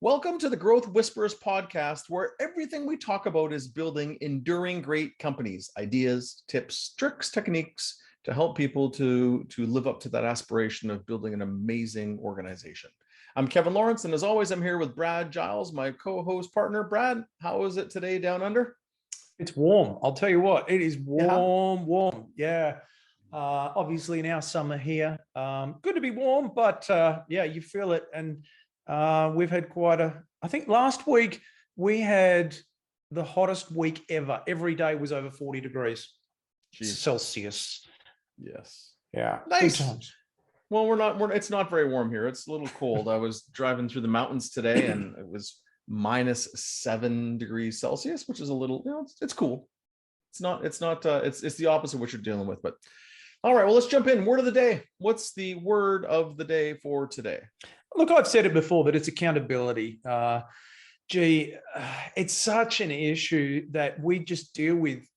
Welcome to the Growth Whisperers Podcast, where everything we talk about is building enduring great companies, ideas, tips, tricks, techniques to help people to live up to that aspiration of building an amazing organization. I'm Kevin Lawrence, and as always, I'm here with Brad Giles, my co-host partner. Brad, how is it today down under? It's warm. I'll tell you what, it is warm. Yeah. Obviously now summer here. Good to be warm, but yeah, you feel it. And we've had I think last week we had the hottest week ever. Every day was over 40 degrees Celsius. Yes. Yeah. Nice. Good times. Well, it's not very warm here. It's a little cold. I was driving through the mountains today and it was -7 degrees Celsius, which is a little, it's cool. It's the opposite of what you're dealing with, but all right, well, let's jump in. Word of the day. What's the word of the day for today? Look, I've said it before, but it's accountability. It's such an issue that we just deal with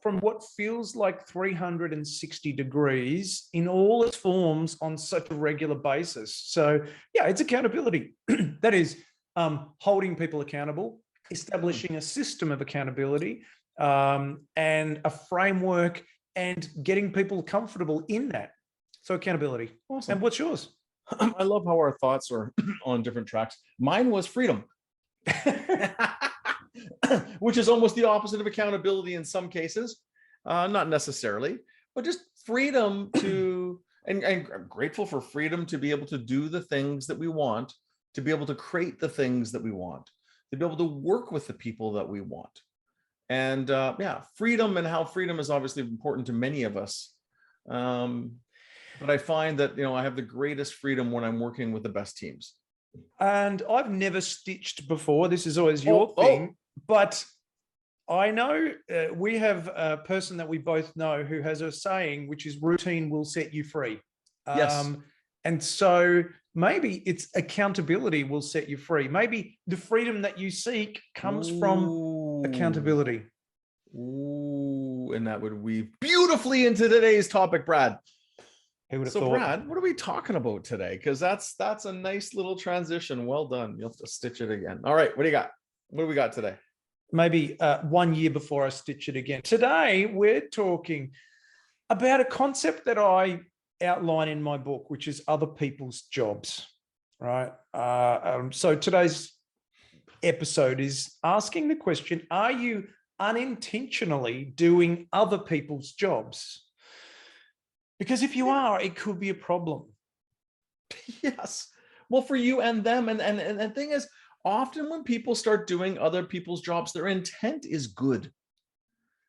from what feels like 360 degrees in all its forms on such a regular basis. So yeah, it's accountability. That is holding people accountable, establishing a system of accountability, and a framework, and getting people comfortable in that. So accountability. Awesome. And what's yours? I love how our thoughts are on different tracks. Mine was freedom, which is almost the opposite of accountability in some cases. Not necessarily, but just freedom to, and I'm grateful for freedom to be able to do the things that we want, to be able to create the things that we want, to be able to work with the people that we want. And freedom, and how freedom is obviously important to many of us. But I find that, I have the greatest freedom when I'm working with the best teams. And I've never stitched before. This is always your thing. But I know we have a person that we both know who has a saying, which is routine will set you free. Yes. And so maybe it's accountability will set you free. Maybe the freedom that you seek comes from accountability. Ooh, and that would weave beautifully into today's topic, Brad. So Brad, what are we talking about today? Because that's a nice little transition. Well done. You'll have to stitch it again. All right, what do you got? What do we got today? Maybe 1 year before I stitch it again. Today, we're talking about a concept that I outline in my book, which is other people's jobs, right? So today's episode is asking the question, are you unintentionally doing other people's jobs? Because if you are, it could be a problem. Yes. Well, for you and them. And the thing is, often when people start doing other people's jobs, their intent is good.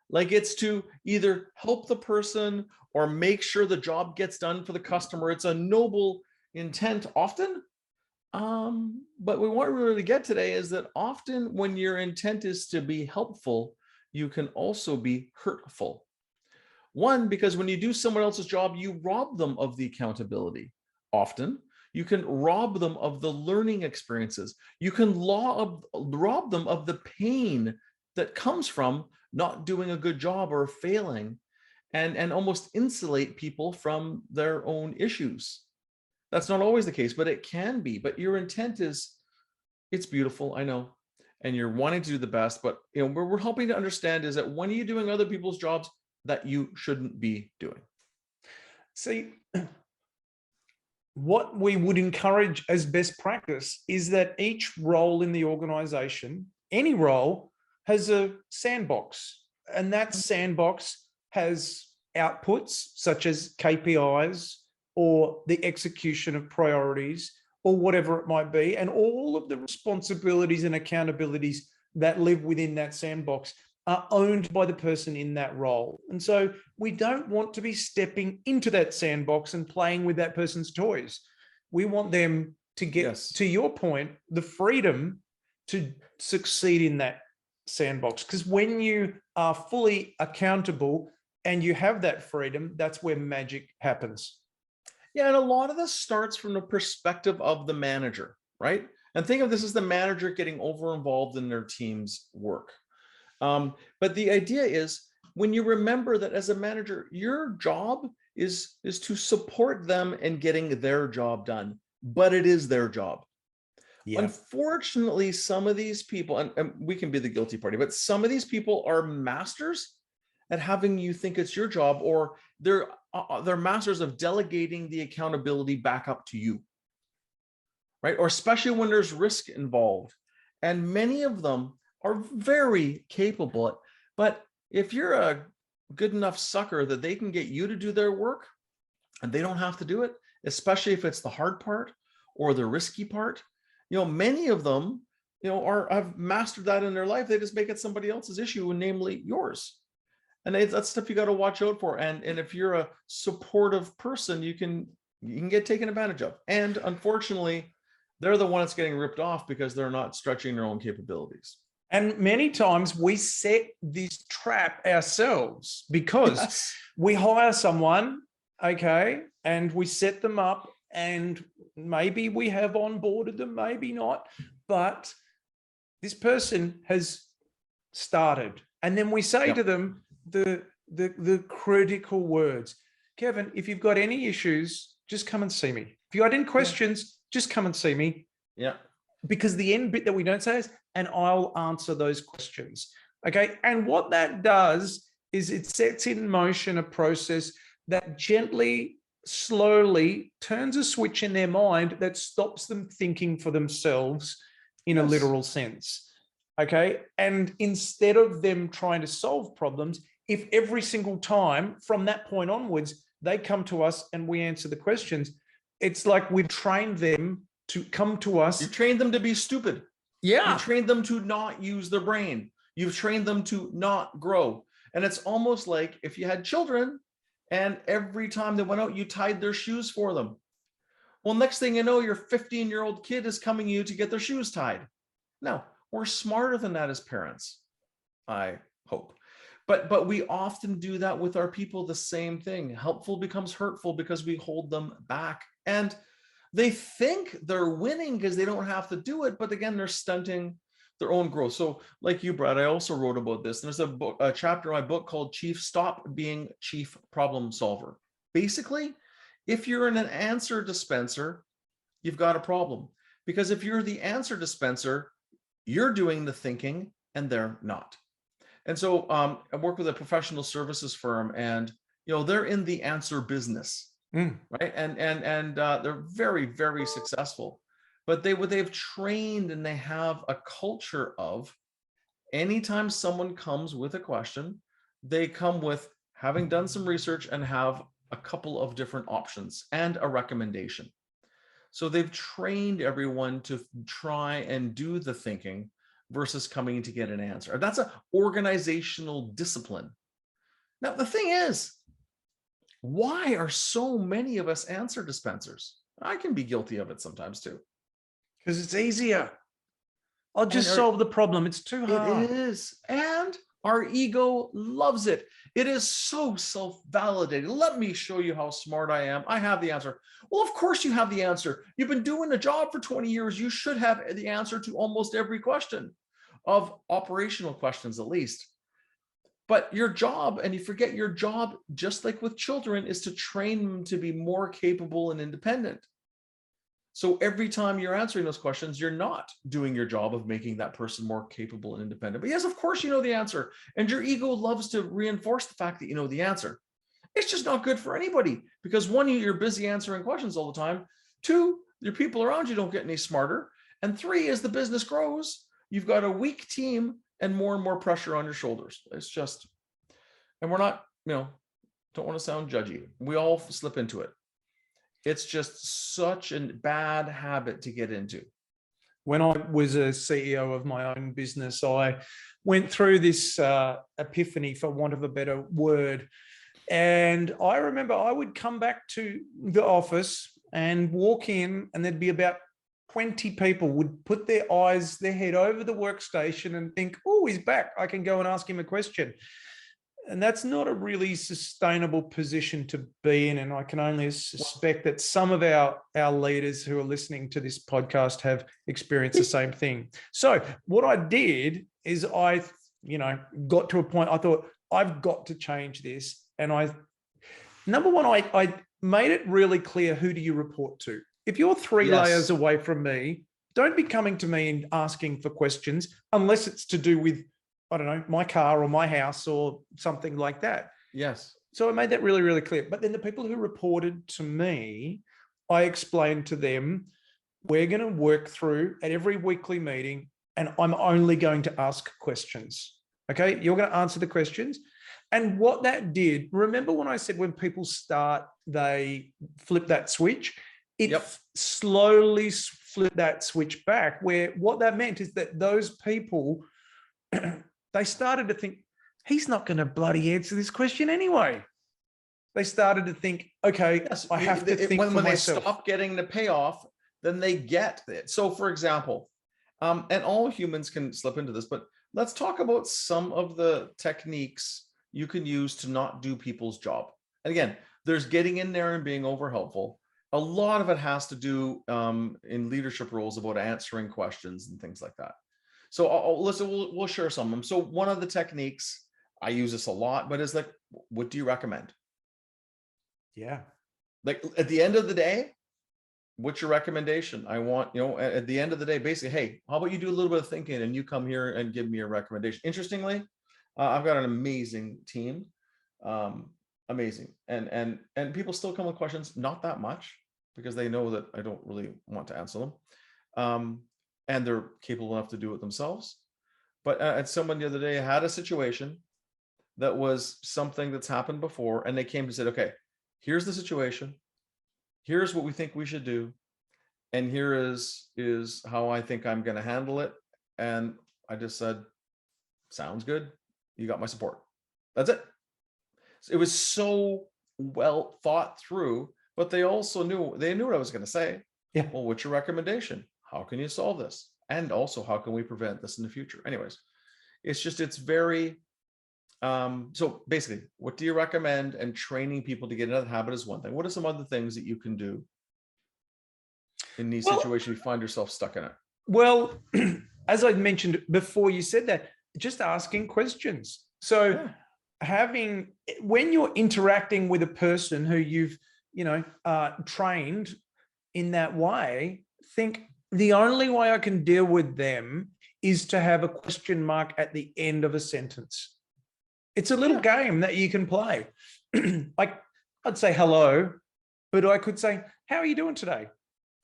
Like, it's to either help the person or make sure the job gets done for the customer. It's a noble intent often. But what we really get today is that often when your intent is to be helpful, you can also be hurtful. One, because when you do someone else's job, you rob them of the accountability. Often, you can rob them of the learning experiences. You can rob them of the pain that comes from not doing a good job or failing, and almost insulate people from their own issues. That's not always the case, but it can be. But your intent is, it's beautiful, I know, and you're wanting to do the best. But what we're helping to understand is that when you're doing other people's jobs, that you shouldn't be doing. See, what we would encourage as best practice is that each role in the organization, any role, has a sandbox, and that sandbox has outputs such as KPIs or the execution of priorities or whatever it might be, and all of the responsibilities and accountabilities that live within that sandbox are owned by the person in that role. And so we don't want to be stepping into that sandbox and playing with that person's toys. We want them to get, to your point, the freedom to succeed in that sandbox. Because when you are fully accountable and you have that freedom, that's where magic happens. Yeah, and a lot of this starts from the perspective of the manager, right? And think of this as the manager getting over involved in their team's work. But the idea is, when you remember that as a manager, your job is to support them in getting their job done, but it is their job. Yeah. Unfortunately, some of these people, and we can be the guilty party, but some of these people are masters at having you think it's your job, or they're masters of delegating the accountability back up to you, right? Or especially when there's risk involved. And many of them are very capable. But if you're a good enough sucker that they can get you to do their work and they don't have to do it, especially if it's the hard part or the risky part, many of them, have mastered that in their life. They just make it somebody else's issue, and namely yours. And that's stuff you got to watch out for. And if you're a supportive person, you can get taken advantage of. And unfortunately, they're the one that's getting ripped off because they're not stretching their own capabilities. And many times we set this trap ourselves because we hire someone, okay, and we set them up, and maybe we have onboarded them, maybe not, but this person has started. And then we say to them the critical words: Kevin, if you've got any issues, just come and see me. If you got any questions, just come and see me. Yeah. Because the end bit that we don't say is, and I'll answer those questions. Okay. And what that does is it sets in motion a process that gently, slowly turns a switch in their mind that stops them thinking for themselves in a literal sense. Okay. And instead of them trying to solve problems, if every single time from that point onwards, they come to us and we answer the questions, it's like we've trained them to come to us. You trained them to be stupid. Yeah. You trained them to not use their brain. You've trained them to not grow. And it's almost like if you had children and every time they went out, you tied their shoes for them. Well, next thing you know, your 15-year-old kid is coming to you to get their shoes tied. Now, we're smarter than that as parents, I hope. But we often do that with our people, the same thing. Helpful becomes hurtful because we hold them back. And they think they're winning because they don't have to do it. But again, they're stunting their own growth. So like you, Brad, I also wrote about this. There's a chapter in my book called Stop Being Chief Problem Solver. Basically, if you're an answer dispenser, you've got a problem. Because if you're the answer dispenser, you're doing the thinking and they're not. And so I work with a professional services firm, and they're in the answer business. Right. And they're very, very successful, but they've trained and they have a culture of anytime someone comes with a question, they come with having done some research and have a couple of different options and a recommendation. So they've trained everyone to try and do the thinking versus coming to get an answer. That's an organizational discipline. Now, the thing is, why are so many of us answer dispensers? I can be guilty of it sometimes too. Because it's easier. I'll just solve the problem. It's too hard. It is. And our ego loves it. It is so self-validated. Let me show you how smart I am. I have the answer. Well, of course you have the answer. You've been doing the job for 20 years. You should have the answer to almost every question, of operational questions at least. But your job, and you forget your job, just like with children, is to train them to be more capable and independent. So every time you're answering those questions, you're not doing your job of making that person more capable and independent. But yes, of course, you know the answer. And your ego loves to reinforce the fact that you know the answer. It's just not good for anybody, because one, you're busy answering questions all the time. Two, your people around you don't get any smarter. And three, as the business grows, you've got a weak team and more pressure on your shoulders. It's just, and we're not, don't want to sound judgy. We all slip into it. It's just such a bad habit to get into. When I was a CEO of my own business, I went through this epiphany, for want of a better word. And I remember I would come back to the office and walk in, and there'd be about 20 people would put their head over the workstation and think, oh, he's back. I can go and ask him a question. And that's not a really sustainable position to be in. And I can only suspect that some of our leaders who are listening to this podcast have experienced the same thing. So what I did is I, got to a point, I thought, I've got to change this. And number one, I made it really clear, who do you report to? If you're three layers away from me, Don't be coming to me and asking for questions unless it's to do with, I don't know, my car or my house or something like that. Yes. So I made that really, really clear. But then the people who reported to me, I explained to them, we're going to work through at every weekly meeting, and I'm only going to ask questions. Okay, you're going to answer the questions. And what that did, remember when I said when people start, they flip that switch? It slowly flipped that switch back, where what that meant is that those people, they started to think, he's not going to bloody answer this question anyway. They started to think, okay, I have to think for myself. They stop getting the payoff, then they get it. So for example, and all humans can slip into this, but let's talk about some of the techniques you can use to not do people's job. And again, there's getting in there and being over helpful. A lot of it has to do in leadership roles about answering questions and things like that. So listen, we'll share some of them. So one of the techniques, I use this a lot, but is like, what do you recommend? Yeah. Like at the end of the day, what's your recommendation? I want, at the end of the day, basically, hey, how about you do a little bit of thinking and you come here and give me a recommendation? Interestingly, I've got an amazing team, amazing. And people still come with questions, not that much, because they know that I don't really want to answer them. And they're capable enough to do it themselves. But someone the other day had a situation that was something that's happened before, and they came and said, okay, here's the situation. Here's what we think we should do. And here is how I think I'm going to handle it. And I just said, sounds good. You got my support. That's it. It was so well thought through, but they also knew what I was going to say. Yeah. Well, what's your recommendation? How can you solve this? And also, how can we prevent this in the future? Anyways, it's very, so basically, what do you recommend? And training people to get into that habit is one thing. What are some other things that you can do in these situations you find yourself stuck in it? Well, as I mentioned before, you said that, just asking questions. So when you're interacting with a person who you've, trained in that way, think the only way I can deal with them is to have a question mark at the end of a sentence. It's a little game that you can play. Like I'd say hello, but I could say, how are you doing today?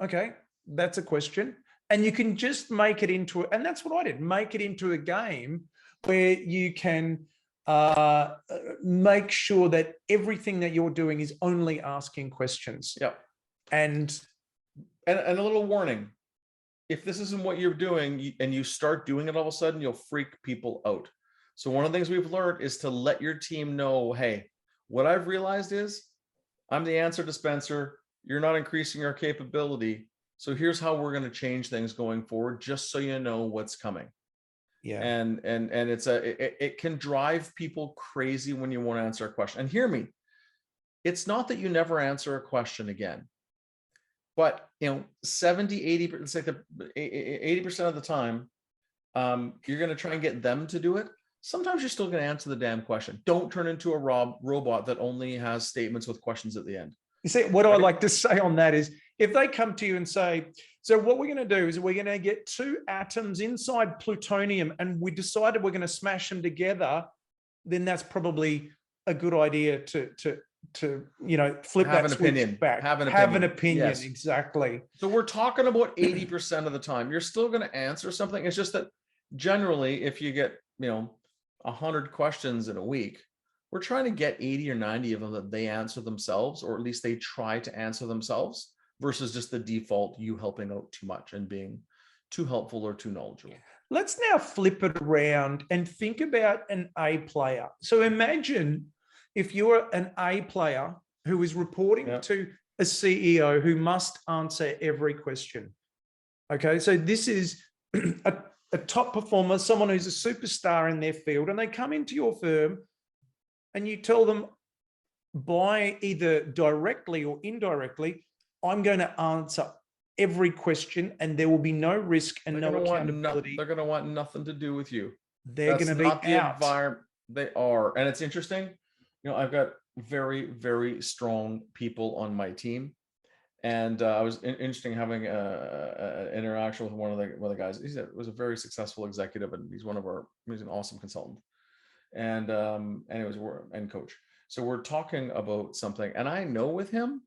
Okay, that's a question. And you can just make it into, and that's what I did, make it into a game where you can make sure that everything that you're doing is only asking questions. Yeah. And a little warning, if this isn't what you're doing and you start doing it all of a sudden, you'll freak people out. So one of the things we've learned is to let your team know, hey, what I've realized is I'm the answer dispenser. You're not increasing our capability. So here's how we're going to change things going forward, just so you know what's coming. Yeah. And it can drive people crazy when you want to answer a question. And hear me, it's not that you never answer a question again, but 70, 80, it's like 80% of the time, you're going to try and get them to do it. Sometimes you're still going to answer the damn question. Don't turn into a robot that only has statements with questions at the end. You see, what I like to say on that is, if they come to you and say, so what we're going to do is we're going to get 2 atoms inside plutonium and we decided we're going to smash them together, then that's probably a good idea to flip that switch back. Have an opinion. Yes. Exactly. So we're talking about 80% of the time. You're still going to answer something. It's just that generally, if you get 100 questions in a week, we're trying to get 80 or 90 of them that they answer themselves, or at least they try to answer themselves, versus just the default you helping out too much and being too helpful or too knowledgeable. Let's now flip it around and think about an A player. So imagine if you're an A player who is reporting to a CEO who must answer every question. Okay, so this is a top performer, someone who's a superstar in their field, and they come into your firm and you tell them, by either directly or indirectly, I'm going to answer every question and there will be no risk and no accountability. They're going to want nothing to do with you. They're going to be not the out. Environment. They are. And it's interesting. I've got very, very strong people on my team. And I was interesting having an interaction with one of the guys. He was a very successful executive, and he's an awesome consultant, and coach. So we're talking about something, and I know with him,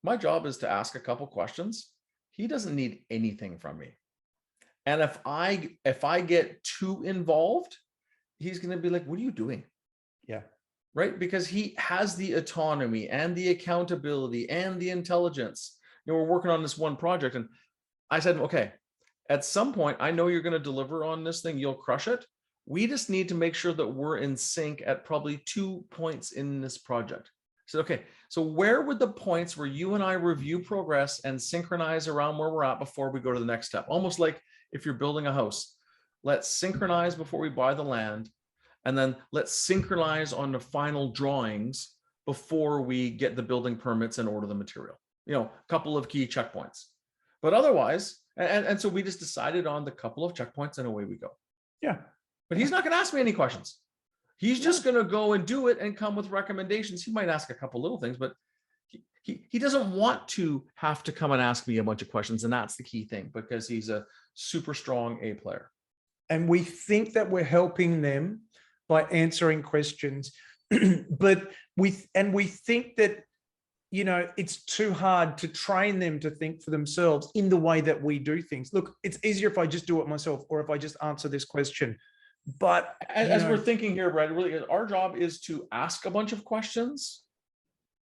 my job is to ask a couple questions. He doesn't need anything from me, and if I get too involved, he's going to be like, "What are you doing?" Yeah. Right? Because he has the autonomy and the accountability and the intelligence. We're working on this one project, and I said, okay, at some point, I know you're going to deliver on this thing. You'll crush it. We just need to make sure that we're in sync at probably 2 points in this project. I said, okay, so where would the points where you and I review progress and synchronize around where we're at before we go to the next step? Almost like if you're building a house, let's synchronize before we buy the land. And then let's synchronize on the final drawings before we get the building permits and order the material. A couple of key checkpoints. But otherwise, and so we just decided on the couple of checkpoints and away we go. Yeah. But he's not going to ask me any questions. He's just going to go and do it and come with recommendations. He might ask a couple little things, but he doesn't want to have to come and ask me a bunch of questions. And that's the key thing, because he's a super strong A player. And we think that we're helping them by answering questions, but we think that, it's too hard to train them to think for themselves in the way that we do things. Look, it's easier if I just do it myself, or if I just answer this question. But as we're thinking here, Brad, really, our job is to ask a bunch of questions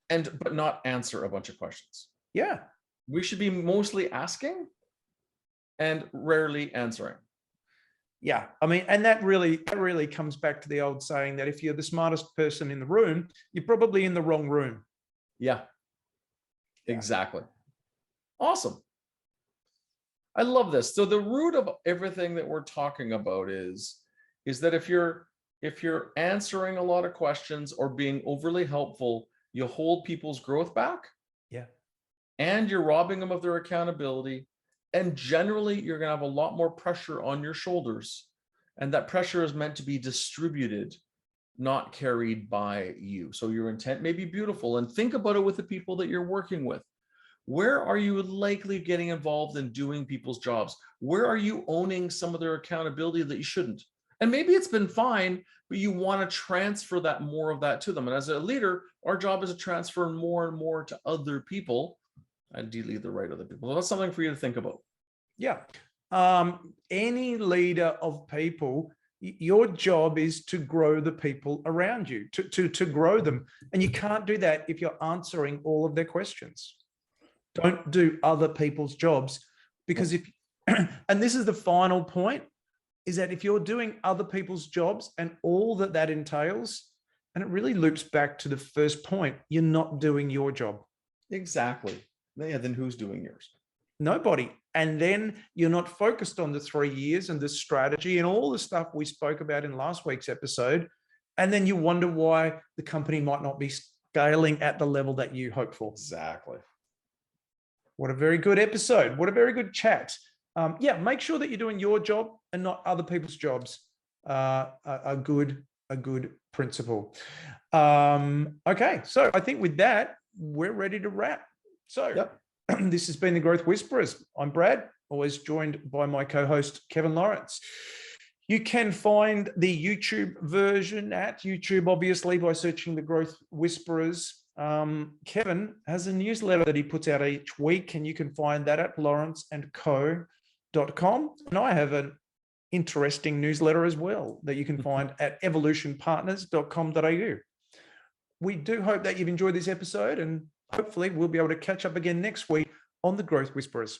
but not answer a bunch of questions. Yeah. We should be mostly asking and rarely answering. Yeah, I mean, and that really comes back to the old saying that if you're the smartest person in the room, you're probably in the wrong room. Yeah, exactly. Awesome. I love this. So the root of everything that we're talking about is that if you're answering a lot of questions or being overly helpful, you hold people's growth back. Yeah. And you're robbing them of their accountability. And generally, you're going to have a lot more pressure on your shoulders. And that pressure is meant to be distributed, not carried by you. So your intent may be beautiful. And think about it with the people that you're working with. Where are you likely getting involved in doing people's jobs? Where are you owning some of their accountability that you shouldn't? And maybe it's been fine, but you want to transfer more of that to them. And as a leader, our job is to transfer more and more to other people. Ideally, the right other people. So that's something for you to think about. Yeah. Any leader of people, your job is to grow the people around you, to grow them. And you can't do that if you're answering all of their questions. Don't do other people's jobs, because and this is the final point, is that if you're doing other people's jobs and all that entails, and it really loops back to the first point, you're not doing your job. Exactly. Yeah, then who's doing yours? Nobody. And then you're not focused on the 3 years and the strategy and all the stuff we spoke about in last week's episode. And then you wonder why the company might not be scaling at the level that you hope for. Exactly. What a very good episode. What a very good chat. Make sure that you're doing your job and not other people's jobs. A good principle. Okay. So I think with that, we're ready to wrap. So yep. This has been the Growth Whisperers. I'm Brad, always joined by my co-host, Kevin Lawrence. You can find the YouTube version at YouTube, obviously, by searching the Growth Whisperers. Kevin has a newsletter that he puts out each week, and you can find that at lawrenceandco.com. And I have an interesting newsletter as well that you can find at evolutionpartners.com.au. We do hope that you've enjoyed this episode, and hopefully we'll be able to catch up again next week on the Growth Whisperers.